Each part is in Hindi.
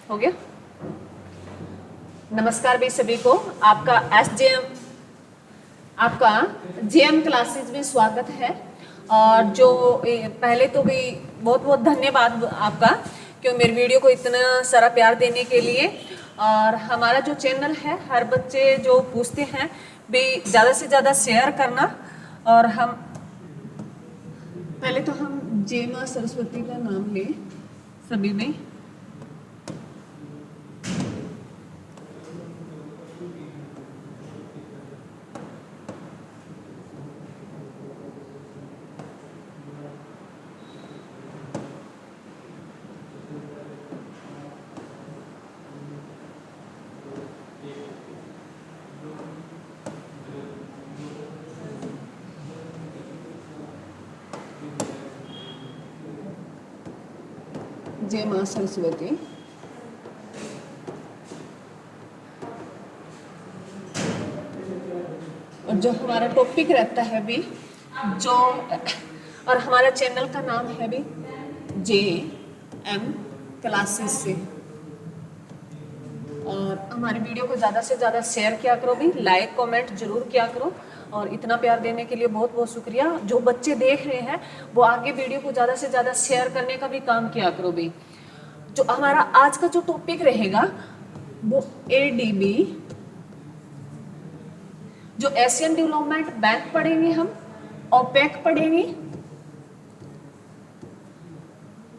हो गया। नमस्कार भी सभी को, आपका आपका जेएम क्लासेस में स्वागत है। और जो पहले तो भी बहुत बहुत धन्यवाद आपका कि मेरे वीडियो को इतना सारा प्यार देने के लिए। और हमारा जो चैनल है, हर बच्चे जो पूछते हैं भी ज़्यादा से ज़्यादा शेयर करना। और हम पहले तो हम जय मां सरस्वती का नाम लें सभी में। जय मां सरस्वती। और जो हमारा टॉपिक रहता है भी जो, और हमारा चैनल का नाम है भी जेएम क्लासेस से। और हमारी वीडियो को ज़्यादा से ज़्यादा शेयर किया करो भी, लाइक कमेंट जरूर किया करो। और इतना प्यार देने के लिए बहुत बहुत शुक्रिया। जो बच्चे देख रहे हैं वो आगे वीडियो को ज़्यादा से ज़्यादा शेयर करने का भी काम किया करो भी। जो हमारा आज का जो टॉपिक रहेगा वो एडीबी, जो एशियन डेवलपमेंट बैंक पढ़ेंगे हम, ओपेक पढ़ेंगे।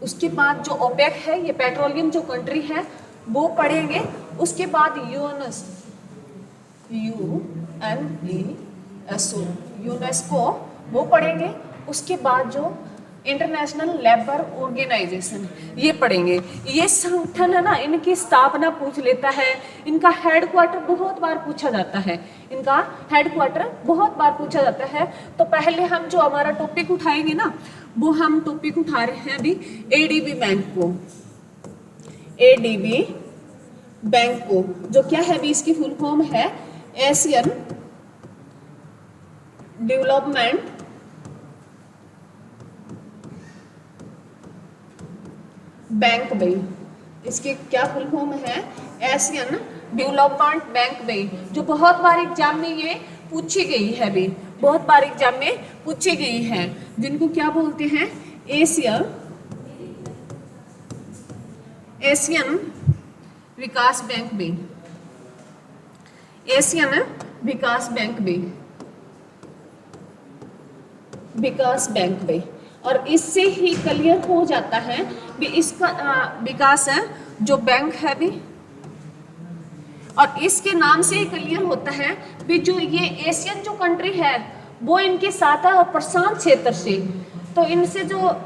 उसके बाद जो ओपेक है ये पेट्रोलियम जो कंट्री है वो पढ़ेंगे। उसके बाद यूनेस्को वो पढ़ेंगे। उसके बाद जो इंटरनेशनल लेबर ऑर्गेनाइजेशन ये पढ़ेंगे। ये संगठन है ना, इनकी स्थापना पूछ लेता है, इनका हेडक्वार्टर बहुत बार पूछा जाता है, इनका हेडक्वार्टर बहुत बार पूछा जाता है। तो पहले हम जो हमारा टॉपिक उठाएंगे ना, वो हम टॉपिक उठा रहे हैं अभी एडीबी बैंक को। एडीबी बैंक को जो क्या है भी, इसकी फुल फॉर्म है एशियन डेवलपमेंट बैंक भाई। इसकी क्या फुल फॉर्म है? एशियन डेवलपमेंट बैंक भाई। जो बहुत बार एग्जाम में ये पूछी गई है भी, बहुत बार एग्जाम में पूछी गई है, जिनको क्या बोलते हैं? एशियन विकास बैंक भी, एशियन विकास बैंक भी, विकास बैंक भी। और इससे ही क्लियर हो जाता है कि इसका विकास है जो बैंक है भी, और इसके नाम से ही क्लियर होता है भी जो ये एशियन जो कंट्री है वो इनके साथ है, और प्रशांत क्षेत्र से, तो इनसे जो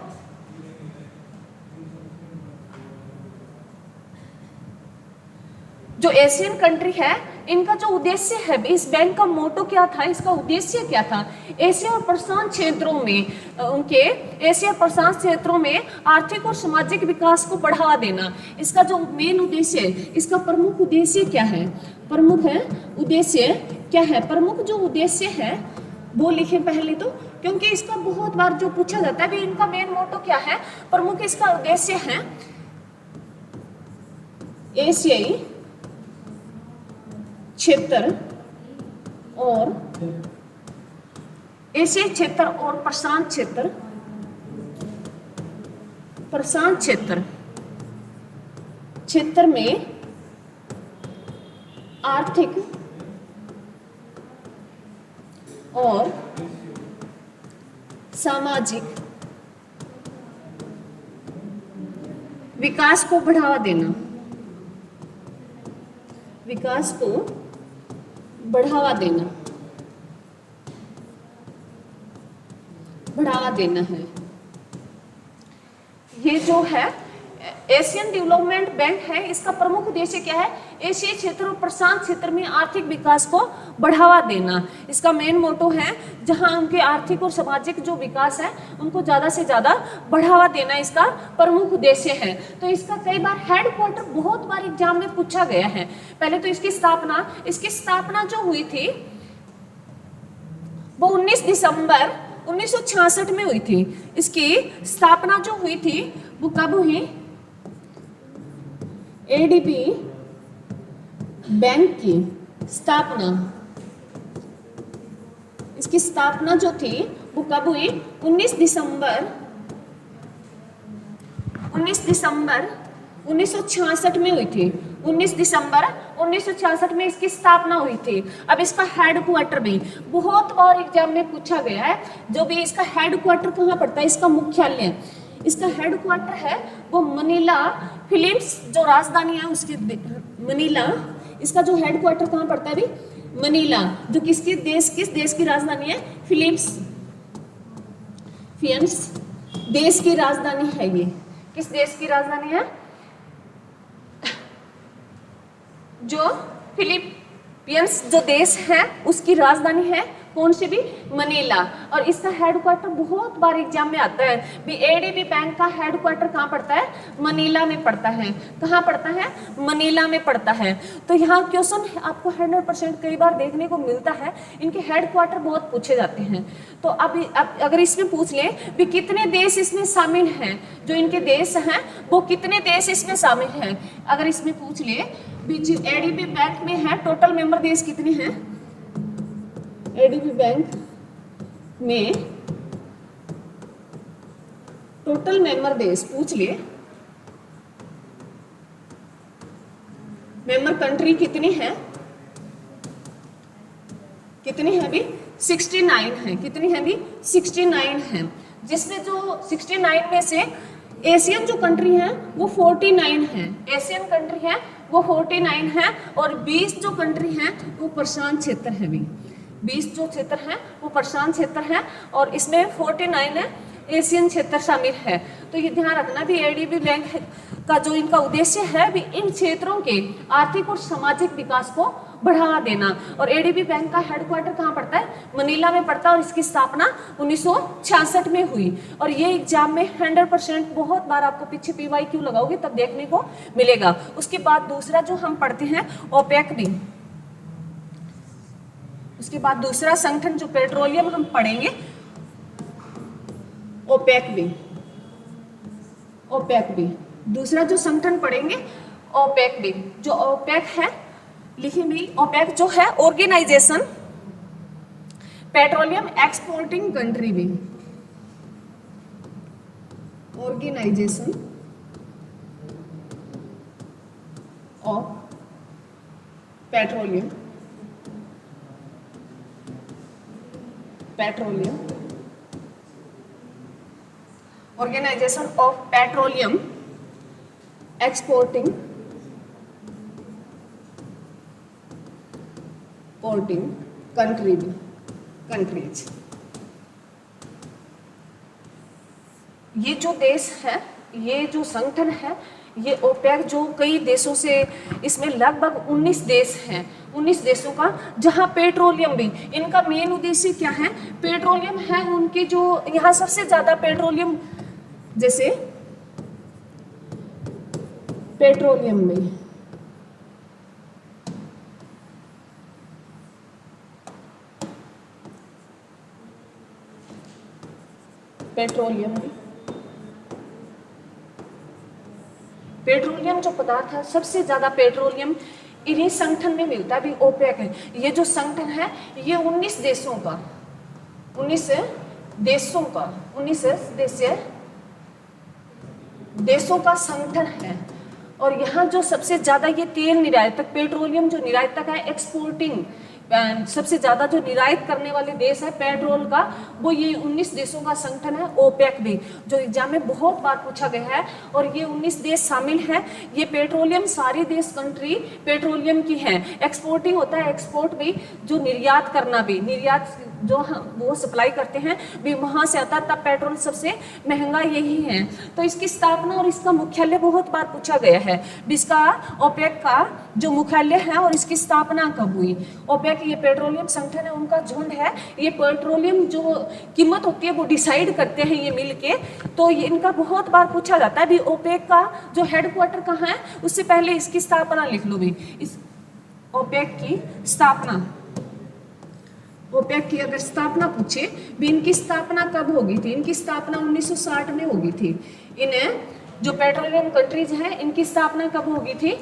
एशियन कंट्री है इनका जो उद्देश्य है, इस बैंक का मोटो क्या था, इसका उद्देश्य क्या था? एशिया और प्रशांत क्षेत्रों में, उनके एशिया प्रशांत क्षेत्रों में आर्थिक और सामाजिक विकास को बढ़ावा देना। इसका जो मेन उद्देश्य है, इसका प्रमुख उद्देश्य क्या है? प्रमुख है उद्देश्य क्या है? प्रमुख जो उद्देश्य है वो लिखे पहले तो, क्योंकि इसका बहुत बार जो पूछा जाता है भी इनका मेन मोटो क्या है। प्रमुख इसका उद्देश्य है एशियाई क्षेत्र और एशियाई क्षेत्र और प्रशांत क्षेत्र, प्रशांत क्षेत्र में आर्थिक और सामाजिक विकास को बढ़ावा देना, विकास को बढ़ावा देना, बढ़ावा देना है। ये जो है एशियन डेवलपमेंट बैंक है, इसका प्रमुख उद्देश्य क्या है? एशियाई क्षेत्र और प्रशांत क्षेत्र में आर्थिक विकास को बढ़ावा देना। इसका मेन मोटो है जहां उनके आर्थिक और सामाजिक जो विकास है उनको ज्यादा से ज्यादा बढ़ावा देना इसका प्रमुख उद्देश्य है। तो इसका कई बार हेडक्वार्टर बहुत बार एग्जाम में पूछा गया है। पहले तो इसकी स्थापना जो हुई थी वो 19 दिसंबर 1966 में हुई थी। इसकी स्थापना जो हुई थी वो कब हुई? एडीबी बैंक की स्थापना, इसकी स्थापना जो थी वो कब हुई? 19 दिसंबर 1966 में हुई थी। 19 दिसंबर 1966 में इसकी स्थापना हुई थी। अब इसका हेडक्वार्टर भी बहुत बार एग्जाम में पूछा गया है, जो भी इसका हेडक्वार्टर कहाँ पड़ता है, इसका मुख्यालय, इसका हेडक्वार्टर है वो मनीला, फिलीपींस जो राजधानी है उसकी मनीला, इसका जो हेडक्वार्टर कहाँ पड़ता है अभी? मनीला, जो किस देश की राजधानी है? फिलीपींस देश की राजधानी है। ये किस देश की राजधानी है? जो फिलीपींस जो देश है उसकी राजधानी है कौन सी भी? मनीला। और इसका हेडक्वार्टर बहुत बार एग्जाम में आता है भी, एडीबी बैंक का हेडक्वार्टर कहाँ पड़ता है? मनीला में पड़ता है। कहाँ पड़ता है? मनीला में पड़ता है। तो यहाँ क्वेश्चन आपको 100% कई बार देखने को मिलता है, इनके हेडक्वार्टर बहुत पूछे जाते हैं। तो अब अगर इसमें पूछ लें भी कितने देश इसमें शामिल हैं, जो इनके देश हैं वो कितने देश इसमें शामिल हैं, अगर इसमें पूछ ले भी एडीबी बैंक में है टोटल मेंबर देश कितने हैं? एडीबी बैंक में टोटल मेंबर देश पूछ लिए, मेंबर कंट्री कितनी है? कितनी है अभी? 69 है। कितनी है अभी? 69 है। जिसमें जो 69 में से एशियन जो कंट्री है वो 49 है। एशियन कंट्री है वो 49 है, और 20 जो कंट्री है वो प्रशांत क्षेत्र है। भी 20 जो क्षेत्र है वो प्रशांत क्षेत्र है, और इसमें 49 है एशियन क्षेत्र शामिल है। तो ये ध्यान रखना भी एडीबी बैंक का जो इनका उद्देश्य है भी इन क्षेत्रों के आर्थिक और सामाजिक विकास को बढ़ावा देना। और एडीबी बैंक का हेडक्वार्टर कहाँ पड़ता है? मनीला में पड़ता है, और इसकी स्थापना 1966 में हुई। और ये एग्जाम में 100% बहुत बार आपको पीछे PYQ लगाओगे तब देखने को मिलेगा। उसके बाद दूसरा जो हम पढ़ते हैं ओपेक भी, उसके बाद दूसरा संगठन जो पेट्रोलियम हम पढ़ेंगे ओपेक भी। ओपेक भी दूसरा जो संगठन पढ़ेंगे ओपेक भी। जो ओपेक है लिखी भी, ओपेक जो है ऑर्गेनाइजेशन पेट्रोलियम एक्सपोर्टिंग कंट्री भी, organisation of petroleum organisation of petroleum exporting countries. ये जो देश है, ये जो संगठन है, ये ओपेक जो कई देशों से, इसमें लगभग 19 देश हैं, 19 देशों का, जहां पेट्रोलियम भी इनका मेन उद्देश्य क्या है? पेट्रोलियम है उनकी जो यहाँ सबसे ज्यादा पेट्रोलियम, जैसे पेट्रोलियम में पेट्रोलियम जो पदार्थ है सबसे ज्यादा पेट्रोलियम इन्हीं संगठन में मिलता है भी, ओपेक है। ये जो संगठन है ये 19 देशों का 19 देशों का संगठन है। और यहाँ जो सबसे ज्यादा ये तेल निर्यातक, पेट्रोलियम जो निर्यातक है, एक्सपोर्टिंग सबसे ज्यादा जो निर्यात करने वाले देश है पेट्रोल का, वो ये 19 देशों का संगठन है ओपेक भी, जो एग्जाम में बहुत बार पूछा गया है। और ये 19 देश शामिल हैं। ये पेट्रोलियम सारी देश कंट्री पेट्रोलियम की है। एक्सपोर्टिंग होता है, एक्सपोर्ट भी, जो निर्यात करना भी, निर्यात जो वो सप्लाई करते हैं भी वहां से आता है, तब पेट्रोल सबसे महंगा यही है। तो इसकी स्थापना और इसका मुख्यालय बहुत बार पूछा गया है। इसका ओपेक का जो मुख्यालय है और इसकी स्थापना कब हुई? ओपेक ये पेट्रोलियम संगठन है, उनका झुंड है। ये पेट्रोलियम जो कीमत होती है वो डिसाइड करते हैं ये मिल के। तो ये इनका बहुत बार पूछा जाता है भी ओपेक का जो हेडक्वार्टर कहाँ है, उससे पहले इसकी स्थापना लिख लो भी। इस ओपेक की स्थापना, ओपेक की अगर स्थापना पूछे भी, इनकी स्थापना कब होगी थी? इनकी स्थापना 1960 में होगी थी। इन्हें जो पेट्रोलियम कंट्रीज हैं इनकी स्थापना कब होगी थी?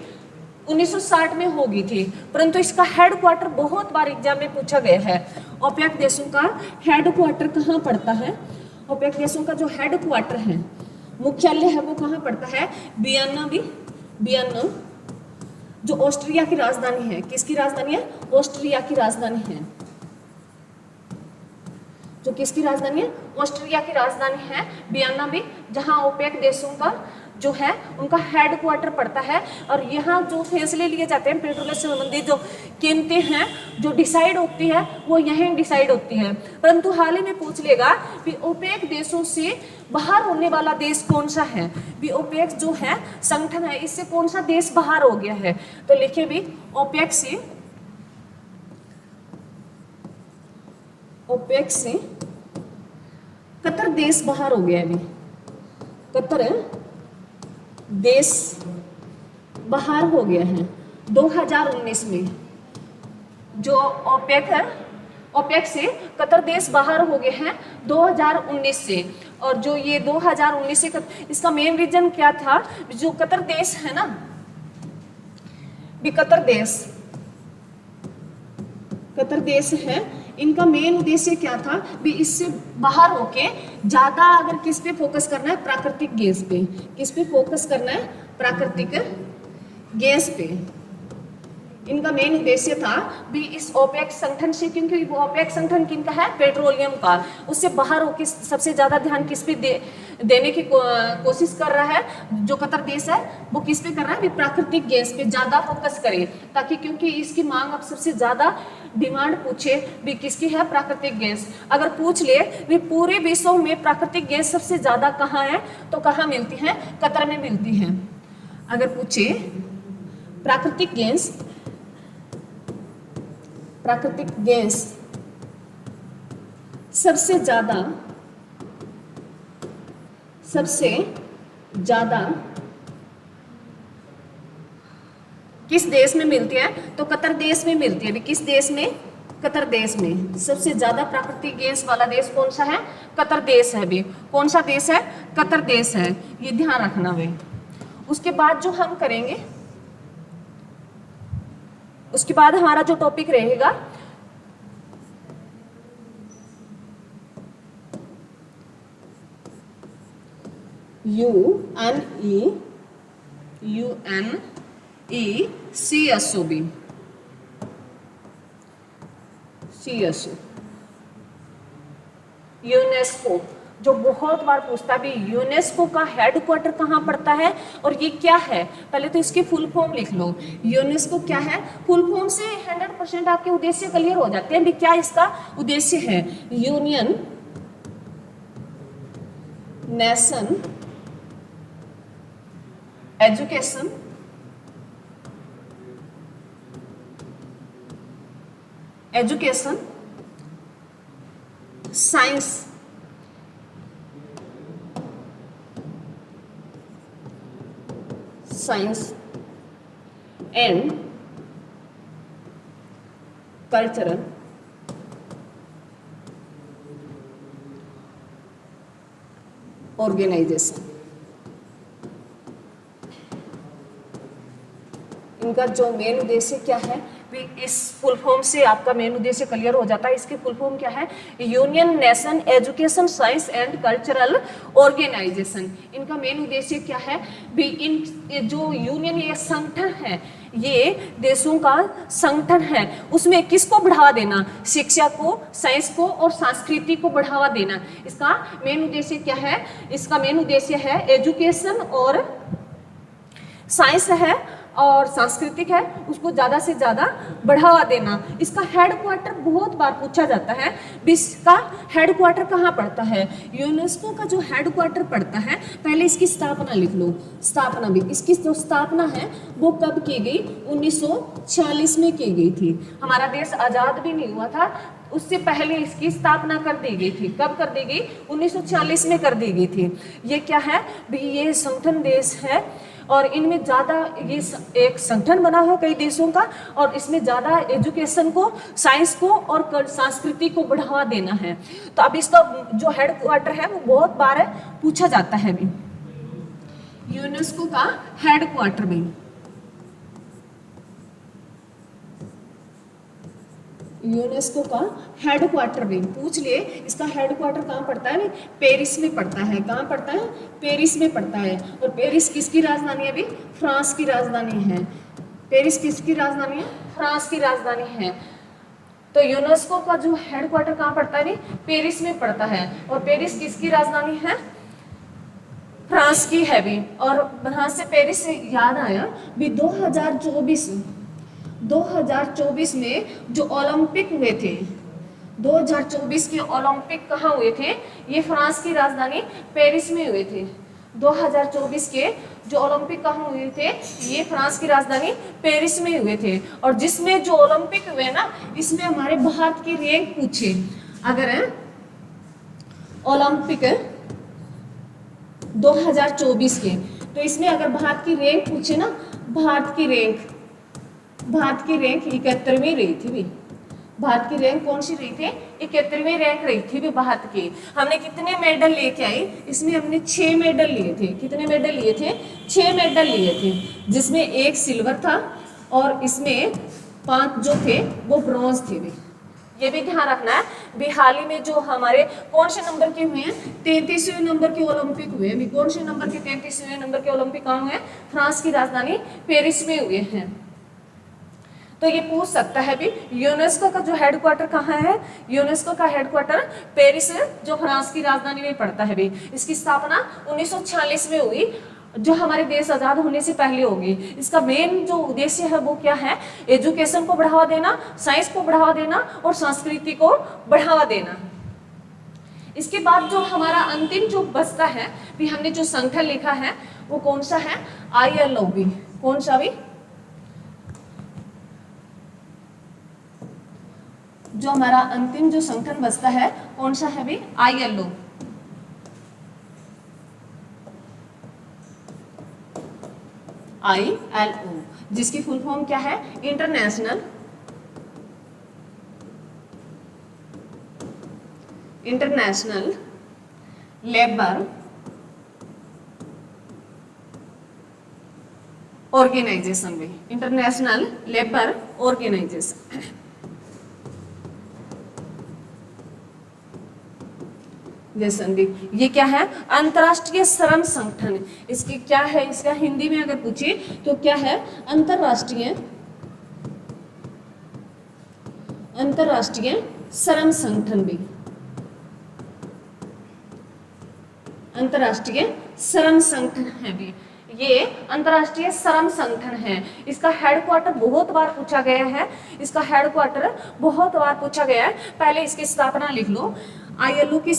1960 में होगी थी, परंतु इसका हेडक्वार्टर बहुत बार एग्जाम में पूछा गया है। ओपेक देशों का हेडक्वार्टर कहाँ पड़ता है? ओपेक देशों का जो हेडक्वार्टर है, मुख्यालय है, वो कहाँ पड़ता है? वियना, जो ऑस्ट्रिया की राजधानी है। किसकी राजधानी है? ऑस्ट्रिया की राजधानी है। जो किसकी राजधानी है? ऑस्ट्रिया की राजधानी है वियना भी, जहां ओपेक देशों का जो है उनका हेडक्वार्टर पड़ता है। और यहाँ जो फैसले लिए जाते हैं पेट्रोल से संबंधित जो कीमतें हैं जो डिसाइड होती है वो यहीं डिसाइड होती है। परंतु हाल ही में पूछ लेगा कि ओपेक देशों से बाहर होने वाला देश कौन सा है? भी ओपेक जो है संगठन है, इससे कौन सा देश बाहर हो गया है? तो लिखिए भी ओपेक से कतर देश बाहर हो गया है। अभी कतर देश बाहर हो गया है 2019 में। जो ओपेक है, ओपेक से कतर देश बाहर हो गए हैं 2019 से। और जो ये 2019 से इसका मेन रीजन क्या था? जो कतर देश है ना, भी कतर देश है, इनका मेन उद्देश्य क्या था? भी इससे बाहर होके ज्यादा अगर किस पे फोकस करना है? प्राकृतिक गैस पे। किस पे फोकस करना है? प्राकृतिक गैस पे। इनका मेन उद्देश्य था भी इस ओपेक संगठन से, क्योंकि वो ओपेक संगठन किनका है? पेट्रोलियम का। उससे बाहर होके सबसे ज्यादा ध्यान किस पे देने की कोशिश कर रहा है? जो कतर देश है वो किस पे कर रहा है? भी प्राकृतिक गैस पे ज्यादा फोकस करे, ताकि क्योंकि इसकी मांग अब सबसे ज्यादा डिमांड पूछे भी किसकी है? प्राकृतिक गैस। अगर पूछ ले भी पूरे विश्व में प्राकृतिक गैस सबसे ज्यादा कहाँ है, तो कहाँ मिलती है? कतर में मिलती है। अगर पूछे प्राकृतिक गैस सबसे ज्यादा किस देश में मिलती है? तो कतर देश में मिलती है। किस देश में? कतर देश में। सबसे ज्यादा प्राकृतिक गैस वाला देश कौन सा है? कतर देश है भी। कौन सा देश है? कतर देश है, ये ध्यान रखना है। उसके बाद जो हम करेंगे, उसके बाद हमारा जो टॉपिक रहेगा CSO, यूनेस्को, जो बहुत बार पूछता है भी यूनेस्को का हेडक्वार्टर कहाँ पड़ता है और ये क्या है? पहले तो इसकी फुल फॉर्म लिख लो। यूनेस्को क्या है? फुल फॉर्म से 100% आपके उद्देश्य क्लियर हो जाते हैं भी क्या इसका उद्देश्य है। Union nation education science and cultural organisation. इनका जो मेन उद्देश्य क्या है? इस फुल फॉर्म से आपका मेन उद्देश्य क्लियर हो जाता है। इसकी फुल फॉर्म क्या है? Union nation education science and cultural organisation. इनका मेन उद्देश्य क्या है? भी इन जो यूनियन, ये संगठन है, ये देशों का संगठन है, उसमें किसको बढ़ावा देना? शिक्षा को, साइंस को और संस्कृति को बढ़ावा देना। इसका मेन उद्देश्य क्या है? इसका मेन उद्देश्य है एजुकेशन और साइंस है और सांस्कृतिक है, उसको ज़्यादा से ज़्यादा बढ़ावा देना। इसका हेडक्वार्टर बहुत बार पूछा जाता है, इसका हेडक्वार्टर कहाँ पड़ता है? यूनेस्को का जो हेडक्वार्टर पड़ता है, पहले इसकी स्थापना लिख लो। स्थापना भी, इसकी जो स्थापना है वो कब की गई? 1946 में की गई थी। हमारा देश आज़ाद भी नहीं हुआ था, उससे पहले इसकी स्थापना कर दी गई थी। कब कर दी गई? 1946 में कर दी गई थी। ये क्या है भी? ये संगठन देश है और इनमें ज़्यादा, ये एक संगठन बना हुआ कई देशों का, और इसमें ज़्यादा एजुकेशन को, साइंस को और संस्कृति को बढ़ावा देना है। तो अब इसका जो हेड क्वार्टर है वो बहुत बार पूछा जाता है भी। यूनेस्को का हेडक्वार्टर भी, यूनेस्को का हेडक्वार्टर भी पूछ लिए, इसका हेडक्वार्टर कहाँ पड़ता है? पेरिस में पड़ता है। कहाँ पड़ता है? पेरिस में पड़ता है। और पेरिस किसकी राजधानी है? अभी फ्रांस की राजधानी है। पेरिस किसकी राजधानी है? फ्रांस की राजधानी है। तो यूनेस्को का जो हेडक्वार्टर कहाँ पड़ता है? पेरिस में पड़ता है। और पेरिस किसकी राजधानी है? फ्रांस की है भी। और फ्रांस से पेरिस से याद आया भी 2024 में जो ओलंपिक हुए थे, 2024 के ओलंपिक कहाँ हुए थे? ये फ्रांस की राजधानी पेरिस में हुए थे। 2024 के जो ओलंपिक कहाँ हुए थे? ये फ्रांस की राजधानी पेरिस में हुए थे। और जिसमें जो ओलंपिक हुए ना, इसमें हमारे भारत की रैंक पूछे, अगर ओलंपिक 2024 के, तो इसमें अगर भारत की रैंक पूछे ना, भारत की रैंक 71वीं रही थी भी। भारत की रैंक कौन सी रही थी? 71वीं रैंक रही थी भी भारत की। हमने कितने मेडल लेके आए? इसमें हमने 6 मेडल लिए थे। कितने मेडल लिए थे? 6 मेडल लिए थे, जिसमें एक सिल्वर था और इसमें 5 जो थे वो ब्रॉन्ज थे भी। ये भी ध्यान रखना है भी। हाल ही में जो हमारे कौन से नंबर के हुए हैं? 33वें नंबर के ओलंपिक हुए हैं। कौन से नंबर के? 33वें नंबर के ओलंपिक कहाँ हुए? फ्रांस की राजधानी पेरिस में हुए हैं। तो ये पूछ सकता है भी यूनेस्को का जो हेडक्वार्टर कहाँ है? यूनेस्को का हेडक्वार्टर पेरिस, जो फ्रांस की राजधानी में पड़ता है भी। इसकी स्थापना 1946 में हुई, जो हमारे देश आजाद होने से पहले होगी। इसका मेन जो उद्देश्य है वो क्या है? एजुकेशन को बढ़ावा देना, साइंस को बढ़ावा देना और संस्कृति को बढ़ावा देना। इसके बाद जो हमारा अंतिम जो बचता है भी, हमने जो संगठन लिखा है वो कौन सा है? ILO भी। कौन सा भी? जो हमारा अंतिम जो संगठन बचता है कौन सा है भी? ILO। ILO जिसकी फुल फॉर्म क्या है? इंटरनेशनल लेबर ऑर्गेनाइजेशन भी। International labour organisation. ये क्या है? अंतरराष्ट्रीय श्रम संगठन। इसकी क्या है? इसका हिंदी में अगर पूछे तो क्या है? अंतरराष्ट्रीय श्रम संगठन भी। अंतरराष्ट्रीय श्रम संगठन है भी। ये अंतरराष्ट्रीय श्रम संगठन है। इसका हेडक्वार्टर बहुत बार पूछा गया है। इसका हेडक्वार्टर बहुत बार पूछा गया है। पहले इसकी स्थापना लिख लो। ILO की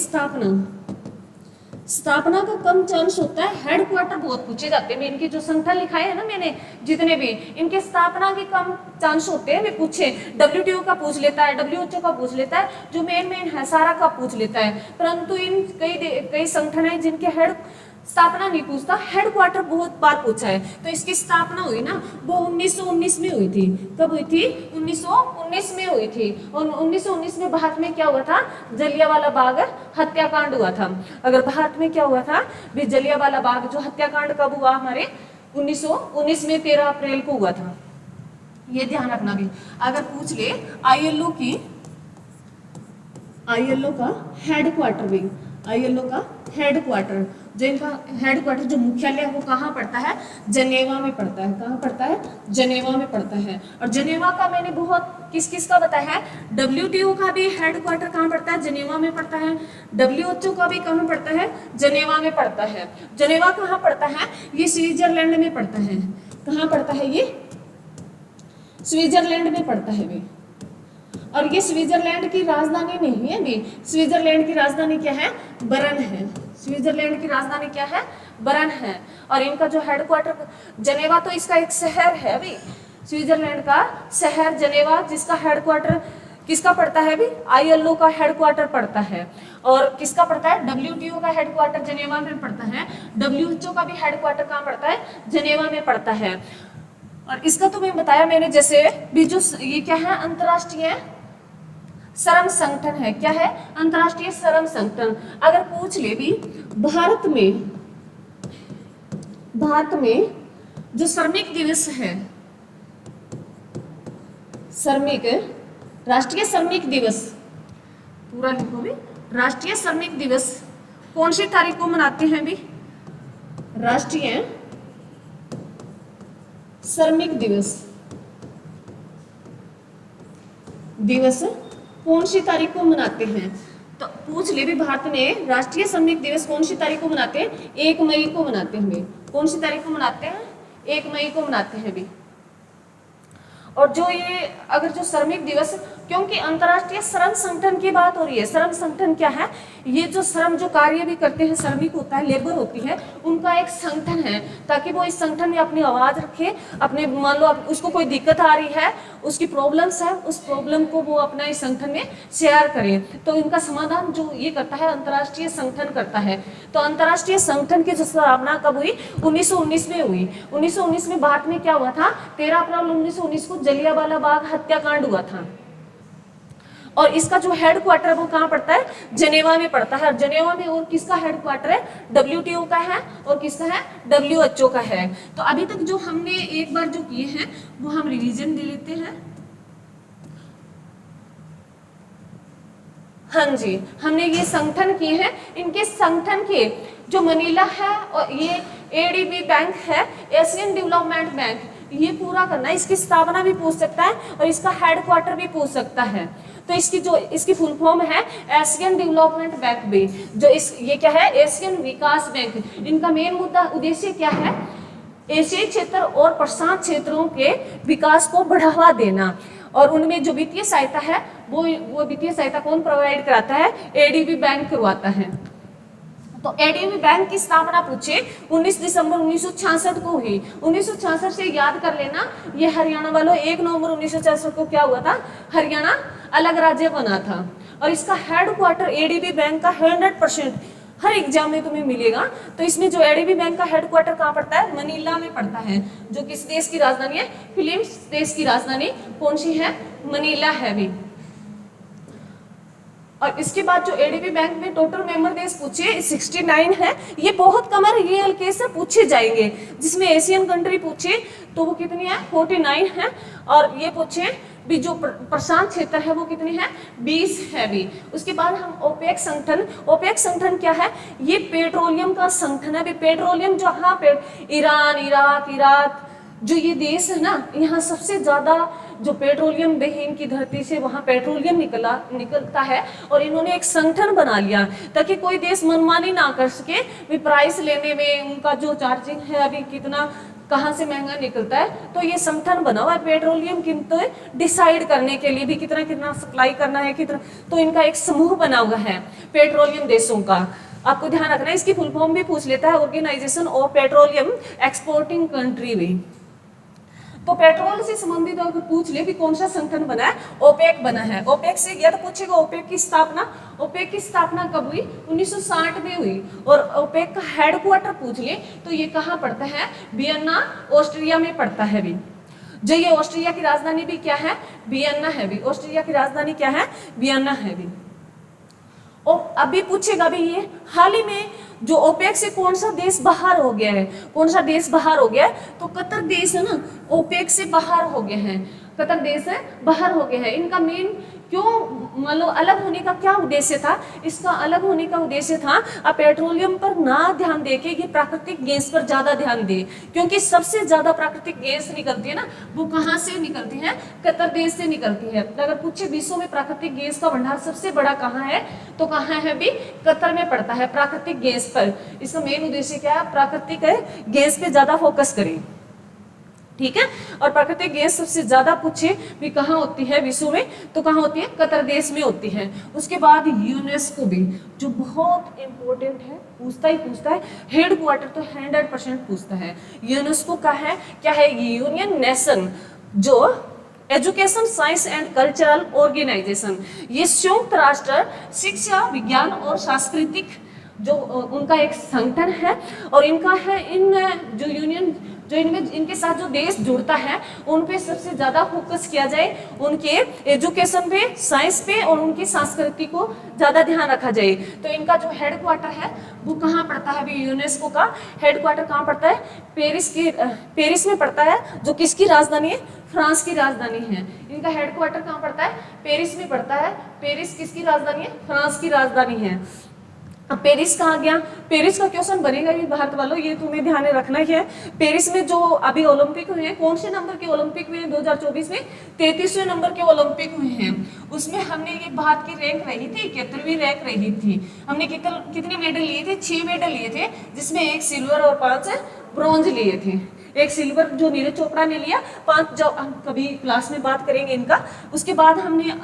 स्थापना का कम चांस होता है, हेडक्वार्टर बहुत पूछे जाते हैं। इनके जो संगठन लिखाए है ना मैंने, जितने भी, इनके स्थापना के कम चांस होते हैं वे पूछे। WTO का पूछ लेता है, WHO का पूछ लेता है, जो मेन है सारा का पूछ लेता है। परंतु इन कई संगठन है जिनके हेड स्थापना नहीं पूछता, हेडक्वार्टर बहुत बार पूछा है। तो इसकी स्थापना हुई ना, वो 1919 में हुई थी। कब हुई थी? 1919 में हुई थी। और 1919 में भारत में क्या हुआ था? जलियांवाला बाग हत्याकांड हुआ था। अगर भारत में क्या हुआ था भी? जलियांवाला बाग जो हत्याकांड कब हुआ? हमारे 1919 में 13 अप्रैल को हुआ था। ये ध्यान रखना भी। अगर पूछ ले ILO का हेडक्वार्टर भी, ILO का हेडक्वार्टर, जो इनका हेडक्वार्टर जो मुख्यालय है वो कहाँ पड़ता है? जनेवा में पड़ता है। कहाँ पड़ता है? जनेवा में पड़ता है। और जनेवा का मैंने बहुत किस का बताया है? WTO का भी हेडक्वार्टर कहाँ पड़ता है? जनेवा में पड़ता है। WHO का भी कहाँ पड़ता है? जनेवा में पड़ता है। जनेवा कहाँ पड़ता है? ये स्विट्जरलैंड में पड़ता है। कहाँ पड़ता है? ये स्विट्जरलैंड में पड़ता है भी। और ये स्विट्जरलैंड की राजधानी नहीं है भी। स्विट्जरलैंड की राजधानी क्या है? बर्न है। स्विट्जरलैंड की राजधानी क्या है? बर्न है। और इनका जो हेडक्वार्टर जनेवा, तो इसका एक शहर है भी, स्विट्जरलैंड का शहर जनेवा, जिसका हेडक्वार्टर किसका पड़ता है भी? ILO का हेडक्वार्टर पड़ता है। और किसका पड़ता है? WTO का हेडक्वार्टर जनेवा में पड़ता है। WHO का भी हेडक्वार्टर कहाँ पड़ता है? जनेवा में पड़ता है। और इसका तो मैं बताया मैंने, जैसे भी जो ये क्या है? अंतरराष्ट्रीय श्रम संगठन है। क्या है? अंतरराष्ट्रीय श्रम संगठन। अगर पूछ ले भी भारत में जो श्रमिक दिवस है, श्रमिक राष्ट्रीय श्रमिक दिवस, पूरा लिखो भी, राष्ट्रीय श्रमिक दिवस कौन सी तारीख को मनाते हैं भी? राष्ट्रीय श्रमिक दिवस कौन सी तारीख को मनाते हैं? तो पूछ ले भी, भारत में राष्ट्रीय श्रमिक दिवस कौन सी तारीख को मनाते हैं? 1 मई को मनाते हैं। कौन सी तारीख को मनाते हैं? 1 मई को मनाते हैं भी। और जो ये अगर जो श्रमिक दिवस, क्योंकि अंतर्राष्ट्रीय श्रम संगठन की बात हो रही है। श्रम संगठन क्या है? ये जो श्रम जो कार्य भी करते हैं, श्रमिक होता है, लेबर होती है, उनका एक संगठन है, ताकि वो इस संगठन में अपनी आवाज रखे। अपने मान लो उसको कोई दिक्कत आ रही है, उसकी प्रॉब्लम्स है, उस प्रॉब्लम को वो अपना इस संगठन में शेयर करे, तो इनका समाधान जो ये करता है अंतर्राष्ट्रीय संगठन करता है। तो अंतर्राष्ट्रीय संगठन की जो स्थापना कब हुई? 1919 में हुई। 1919 में भारत में क्या हुआ था? 13 अप्रैल 1919 को जलियांवाला बाग हत्याकांड हुआ था। और इसका जो हेडक्वार्टर है वो कहाँ पड़ता है? जेनेवा में पड़ता है। और जेनेवा में और किसका हेडक्वार्टर है? WTO का है। और किसका है? WHO का है। तो अभी तक जो हमने एक बार जो किए हैं वो हम रिवीजन दे लेते हैं। हाँ जी, हमने ये संगठन किए हैं। इनके संगठन के जो मनीला है और ये ADB बैंक है, एशियन डेवलपमेंट बैंक, ये पूरा करना है। इसकी स्थापना भी पूछ सकता है और इसका हेडक्वार्टर भी पूछ सकता है। तो इसकी फुल फॉर्म है एशियन डेवलपमेंट बैंक भी। जो ये क्या है? एशियन विकास बैंक। इनका मेन मुद्दा उद्देश्य क्या है? एशियाई क्षेत्र और प्रशांत क्षेत्रों के विकास को बढ़ावा देना। और उनमें जो वित्तीय सहायता है वो वित्तीय सहायता कौन प्रोवाइड कराता है? ADB बैंक करवाता है। तो ADB बैंक की स्थापना पूछे 19 दिसंबर 1966 को हुई। 1966 से याद कर लेना, ये हरियाणा वालों 1 नवंबर 1966 को क्या हुआ था? हरियाणा अलग राज्य बना था। और इसका हेडक्वार्टर ADB बैंक का 100% हर एग्जाम में तुम्हें मिलेगा। तो इसमें जो ADB बैंक का हेडक्वार्टर कहाँ पड़ता है? मनीला में पड़ता है। जो किस देश की राजधानी है? फिलीपींस देश की राजधानी कौन सी है? मनीला है भी। और इसके बाद जो ADB बैंक में टोटल मेंबर देश पूछे 69 है। ये बहुत कम है, ये हल्के से पूछे जाएंगे। जिसमें एशियन कंट्री पूछे तो वो कितनी है? 49 है। और ये पूछे भी जो प्रशांत क्षेत्र है वो कितनी है? 20 है भी। उसके बाद हम OPEC संगठन। OPEC संगठन क्या है? ये पेट्रोलियम का संगठन है। पेट्रोलियम जो हाँ ईरान, इराक जो ये देश है ना, यहाँ सबसे ज्यादा जो पेट्रोलियम बहन की धरती से वहाँ पेट्रोलियम निकलता है। और इन्होंने एक संगठन बना लिया ताकि कोई देश मनमानी ना कर सके भी प्राइस लेने में। उनका जो चार्जिंग है अभी कितना कहाँ से महंगा निकलता है, तो ये संगठन बना हुआ है पेट्रोलियम कीमतें डिसाइड करने के लिए भी कितना सप्लाई करना है कितना। तो इनका एक समूह बना हुआ है पेट्रोलियम देशों का। आपको ध्यान रखना है, इसकी फुल फॉर्म भी पूछ लेता है, organisation of petroleum exporting country भी। तो पेट्रोल से संबंधित अगर पूछ ले कि कौन सा संगठन बना है? OPEC बना है। OPEC से यह तो पूछेगा OPEC की स्थापना। OPEC की स्थापना कब हुई? 1960 में हुई। और OPEC का हेडक्वार्टर पूछ ले तो ये कहाँ पड़ता है? वियना ऑस्ट्रिया में पड़ता है भी। जो ये ऑस्ट्रिया की राजधानी भी क्या है? वियना है भी। ऑस्ट्रिया की राजधानी क्या है? वियना है भी। और अभी पूछेगा भी ये हाल ही में जो OPEC से कौन सा देश बाहर हो गया है? कौन सा देश बाहर हो गया है? तो कतर देश है ना, OPEC से बाहर हो गया है। कतर देश है बाहर हो गया है। इनका मेन क्यों मतलब अलग होने का क्या उद्देश्य था? इसका अलग होने का उद्देश्य था अब पेट्रोलियम पर ना ध्यान दे के ये प्राकृतिक गैस पर ज्यादा ध्यान दे। क्योंकि सबसे ज्यादा प्राकृतिक गैस निकलती है ना, वो कहाँ से निकलती है? कतर देश से निकलती है। अगर पूछे विश्व में प्राकृतिक गैस का भंडार सबसे बड़ा कहाँ है, तो कहाँ है भी? कतर में पड़ता है प्राकृतिक गैस पर। इसका मेन उद्देश्य क्या है? प्राकृतिक गैस पे ज्यादा फोकस करें, ठीक है। और प्राकृतिक गैस सबसे ज्यादा पूछे भी कहाँ होती है विश्व में, तो कहाँ होती है? कतर देश में होती है। उसके बाद यूनेस्को भी जो बहुत इंपॉर्टेंट है, पूछता है। हेडक्वार्टर तो 100% पूछता है। यूनेस्को का है क्या है? यूनियन नेशन जो education science and cultural organisation. ये संयुक्त राष्ट्र शिक्षा विज्ञान और सांस्कृतिक जो उनका एक संगठन है। और इनका है इन जो यूनियन जो इनमें इनके साथ जो देश जुड़ता है उन पे सबसे ज्यादा फोकस किया जाए, उनके एजुकेशन पे, साइंस पे और उनकी संस्कृति को ज्यादा ध्यान रखा जाए। तो इनका जो हेडक्वार्टर है वो कहाँ पड़ता है? अभी यूनेस्को का हेडक्वार्टर कहाँ पड़ता है? पेरिस में पड़ता है, जो किसकी राजधानी है? फ्रांस की राजधानी है। इनका हेडक्वार्टर कहाँ पड़ता है? पेरिस में पड़ता है। पेरिस किसकी राजधानी है? फ्रांस की राजधानी है। अब पेरिस कहाँ गया? पेरिस का क्वेश्चन बनेगा भी भारत वालों, ये तुम्हें ध्यान में रखना ही है। पेरिस में जो अभी ओलंपिक हुए हैं, कौन से नंबर के ओलंपिक हुए हैं 2024 में? 33वें नंबर के ओलंपिक हुए हैं। उसमें हमने ये भारत की रैंक रही थी 71वीं रैंक रही थी। हमने कितने मेडल लिए थे? 6 मेडल लिए थे, जिसमें 1 सिल्वर और 5 ब्रॉन्ज लिए थे। 1 सिल्वर जो नीरज चोपड़ा ने लिया, 5 जो हम कभी क्लास में बात करेंगे इनका। उसके बाद हमने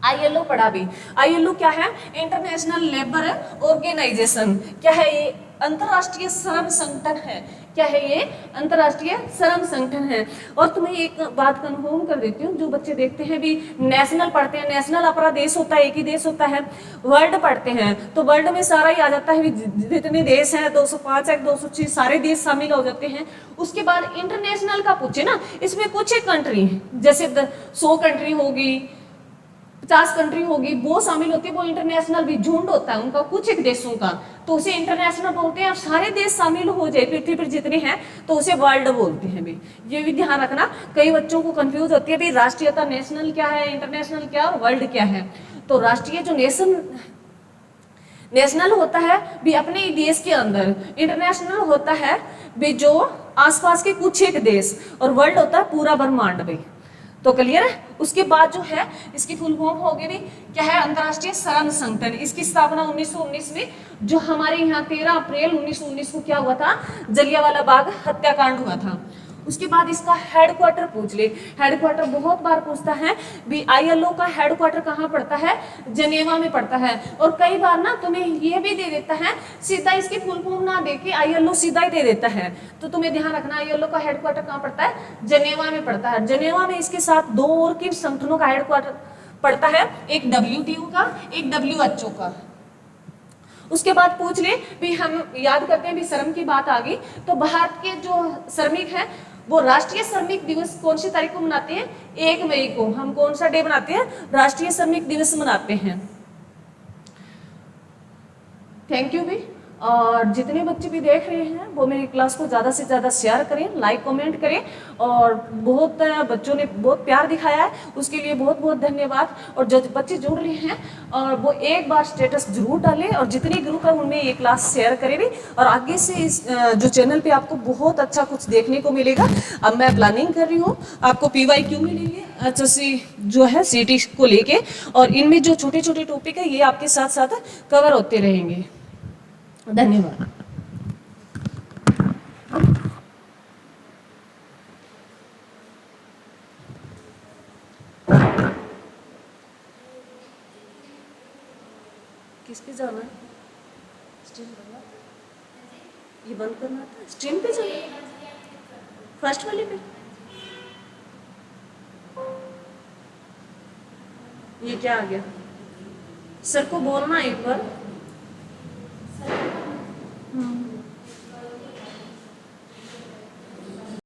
ILO पढ़ा भी। ILO क्या है? International labour organisation. क्या है ये? अंतरराष्ट्रीय श्रम संगठन है। क्या है ये? अंतरराष्ट्रीय श्रम संगठन है। और तुम्हें एक बात कन्फर्म कर देती हूँ, जो बच्चे देखते हैं भी नेशनल पढ़ते हैं, नेशनल अपना देश होता है, एक ही देश होता है। वर्ल्ड पढ़ते हैं तो वर्ल्ड में सारा ही आ जाता है, जितने देश हैं 205 है 206 सारे देश शामिल हो जाते हैं। उसके बाद इंटरनेशनल का पूछे ना, इसमें कुछ एक कंट्री जैसे 100 कंट्री होगी, 50 कंट्री होगी, वो शामिल होती है, वो इंटरनेशनल भी झुंड होता है उनका कुछ एक देशों का, तो उसे इंटरनेशनल बोलते हैं। और सारे देश शामिल हो जाए पृथ्वी पर जितने हैं तो उसे वर्ल्ड बोलते हैं भी। ये भी ध्यान रखना, कई बच्चों को कंफ्यूज होती है भी राष्ट्रीयता नेशनल क्या है, इंटरनेशनल क्या और वर्ल्ड क्या है। तो राष्ट्रीय जो नेशनल होता है भी अपने ही देश के अंदर, इंटरनेशनल होता है भी जो आसपास के कुछ एक देश, और वर्ल्ड होता है पूरा ब्रह्मांड भी। तो क्लियर है? उसके बाद जो है इसकी फुल फॉर्म होगी भी क्या है? अंतरराष्ट्रीय श्रम संगठन। इसकी स्थापना 1919 में, जो हमारे यहाँ 13 अप्रैल 1919 को क्या हुआ था? जलियांवाला बाग हत्याकांड हुआ था। उसके बाद इसका हेडक्वार्टर पूछ ले। हेडक्वार्टर बहुत बार पूछता है भी ILO का हेडक्वार्टर कहाँ पड़ता है? जनेवा में पड़ता है। और कई बार ना तुम्हें ये भी दे देता है, सीधा इसकी फुल फॉर्म ना देके ILO सीधा ही दे देता है। तो तुम्हें ध्यान रखना ILO का हेडक्वार्टर कहाँ पड़ता है? जनेवा में पड़ता है। जनेवा में इसके साथ 2 और किन संगठनों का हेडक्वार्टर पड़ता है? एक WTO का, एक WHO का। उसके बाद पूछ ले भी, हम याद करते हैं भी श्रम की बात आ गई तो भारत के जो श्रमिक हैं वो राष्ट्रीय श्रमिक दिवस कौन सी तारीख को मनाते हैं? 1 मई को। हम कौन सा डे मनाते हैं? राष्ट्रीय श्रमिक दिवस मनाते हैं। थैंक यू भी। और जितने बच्चे भी देख रहे हैं वो मेरी क्लास को ज़्यादा से ज़्यादा शेयर करें, लाइक कमेंट करें। और बहुत बच्चों ने बहुत प्यार दिखाया है, उसके लिए बहुत बहुत धन्यवाद। और जो बच्चे जुड़ रहे हैं और वो एक बार स्टेटस जरूर डालें, और जितने ग्रुप है उनमें ये क्लास शेयर करें भी। और आगे से इस जो चैनल पे आपको बहुत अच्छा कुछ देखने को मिलेगा। अब मैं प्लानिंग कर रही हूँ, आपको PYQ मिलेंगे HSC जो है CT को लेके, और इनमें जो छोटे छोटे टॉपिक है ये आपके साथ साथ कवर होते रहेंगे। धन्यवाद। किस पे जाना है? स्ट्रीम करना था? ये बंद करना था? स्ट्रीम पे जाना है? फर्स्ट वाले पे? ये क्या आ गया? सर को बोलना एक बार।